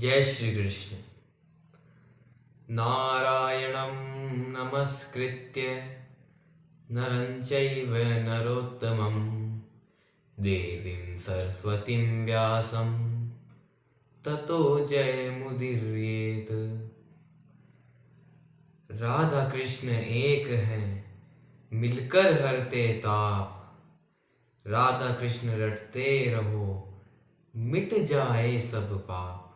जय श्री कृष्ण। नारायणं नमस्कृत्य नरं चैव नरोत्तमं देवीं सरस्वतीं व्यासं ततो जयमुदीरयेत्। राधा कृष्ण एक हैं, मिलकर हरते ताप। राधा कृष्ण रटते रहो, मिट जाए सब पाप।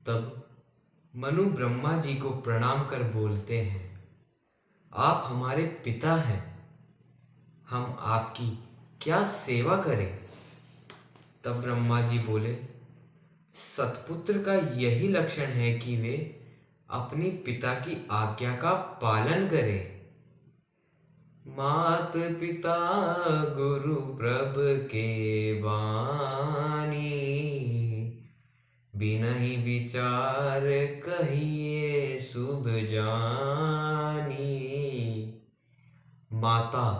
तब मनु ब्रह्मा जी को प्रणाम कर बोलते हैं, आप हमारे पिता हैं, हम आपकी क्या सेवा करें। तब ब्रह्मा जी बोले, सतपुत्र का यही लक्षण है कि वे अपनी पिता की आज्ञा का पालन करें। मात पिता गुरु प्रभ के बानी, बिनहि विचार कहिए शुभ जानी। माता,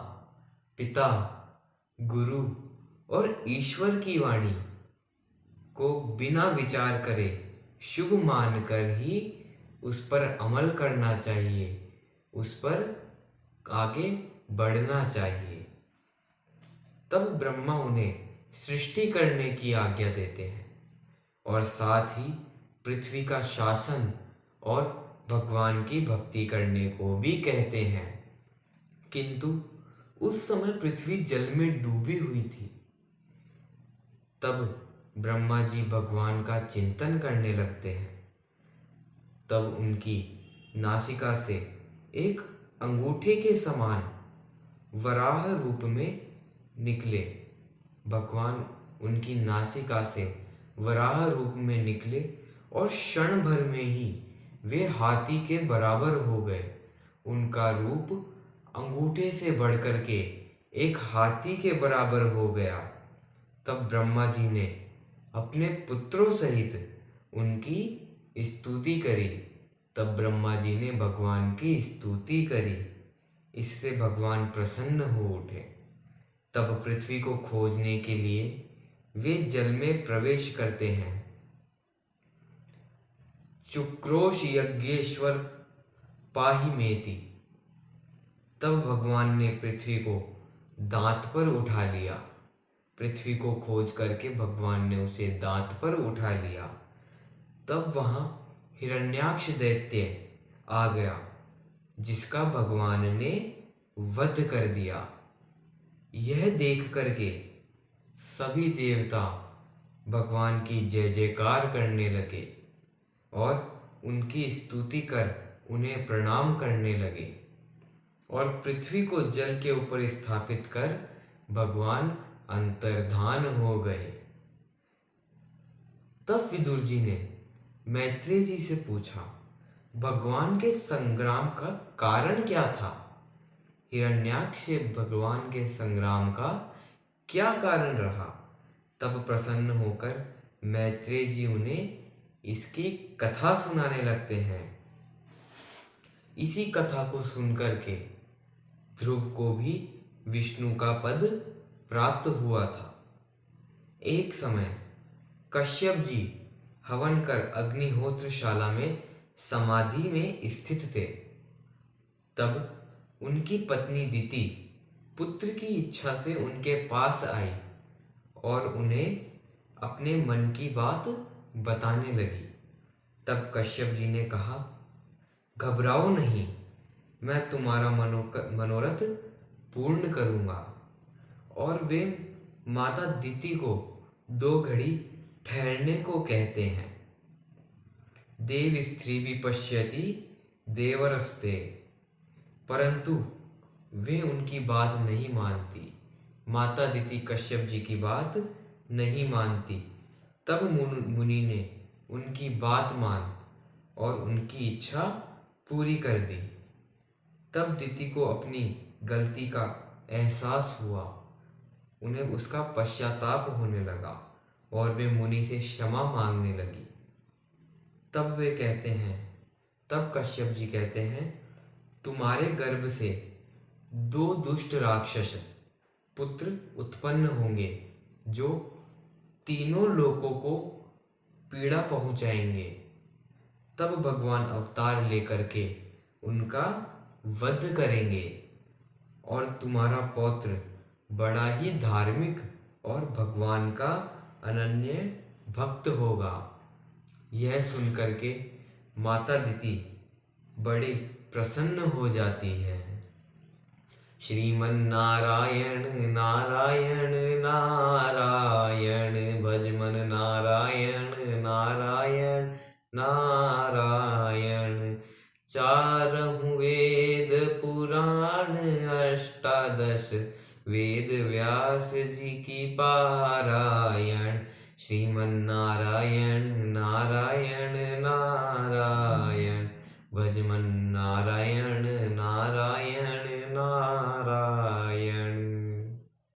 पिता, गुरु और ईश्वर की वाणी को बिना विचार करे शुभ मानकर ही उस पर अमल करना चाहिए, उस पर आगे बढ़ना चाहिए। तब ब्रह्मा उन्हें सृष्टि करने की आज्ञा देते हैं और साथ ही पृथ्वी का शासन और भगवान की भक्ति करने को भी कहते हैं। किंतु उस समय पृथ्वी जल में डूबी हुई थी। तब ब्रह्मा जी भगवान का चिंतन करने लगते हैं। तब उनकी नासिका से एक अंगूठे के समान वराह रूप में निकले। भगवान उनकी नासिका से वराह रूप में निकले और क्षण भर में ही वे हाथी के बराबर हो गए। उनका रूप अंगूठे से बढ़कर के एक हाथी के बराबर हो गया। तब ब्रह्मा जी ने अपने पुत्रों सहित उनकी स्तुति करी। तब ब्रह्मा जी ने भगवान की स्तुति करी। इससे भगवान प्रसन्न हो उठे। तब पृथ्वी को खोजने के लिए वे जल में प्रवेश करते हैं। चुक्रोश यज्ञेश्वर पाहि मेति। तब भगवान ने पृथ्वी को दांत पर उठा लिया। पृथ्वी को खोज करके भगवान ने उसे दांत पर उठा लिया। तब वहां हिरण्याक्ष दैत्य आ गया, जिसका भगवान ने वध कर दिया। यह देख करके सभी देवता भगवान की जय जयकार करने लगे और उनकी स्तुति कर उन्हें प्रणाम करने लगे और पृथ्वी को जल के ऊपर स्थापित कर भगवान अंतर्धान हो गए। तब विदुर जी ने मैत्रेय जी से पूछा, भगवान के संग्राम का कारण क्या था। हिरण्याक्ष से भगवान के संग्राम का क्या कारण रहा। तब प्रसन्न होकर मैत्रेय जी उन्हें इसकी कथा सुनाने लगते हैं। इसी कथा को सुनकर के ध्रुव को भी विष्णु का पद प्राप्त हुआ था। एक समय कश्यप जी हवन कर अग्निहोत्रशाला में समाधि में स्थित थे। तब उनकी पत्नी दिति पुत्र की इच्छा से उनके पास आई और उन्हें अपने मन की बात बताने लगी। तब कश्यप जी ने कहा, घबराओ नहीं, मैं तुम्हारा मनोरथ पूर्ण करूंगा। और वे माता दिति को 2 घड़ी ठहरने को कहते हैं। देव स्त्री विपश्यति देवरस्ते। परंतु वे उनकी बात नहीं मानती। माता दिति कश्यप जी की बात नहीं मानती। तब मुनि ने उनकी बात मान और उनकी इच्छा पूरी कर दी। तब दिति को अपनी गलती का एहसास हुआ। उन्हें उसका पश्चाताप होने लगा और वे मुनि से क्षमा मांगने लगी। तब वे कहते हैं, तब कश्यप जी कहते हैं, तुम्हारे गर्भ से 2 दुष्ट राक्षस पुत्र उत्पन्न होंगे जो तीनों लोकों को पीड़ा पहुंचाएंगे। तब भगवान अवतार लेकर के उनका वध करेंगे और तुम्हारा पौत्र बड़ा ही धार्मिक और भगवान का अनन्य भक्त होगा। यह सुनकर के माता दिति बड़ी प्रसन्न हो जाती है। श्रीमन नारायण नारायण नारायण भजमन नारायण नारायण नारायण। चारहु वेद पुराण अष्टादश वेद व्यास जी की पारायण। श्रीमन नारायण नारायण नारायण भजमन नारायण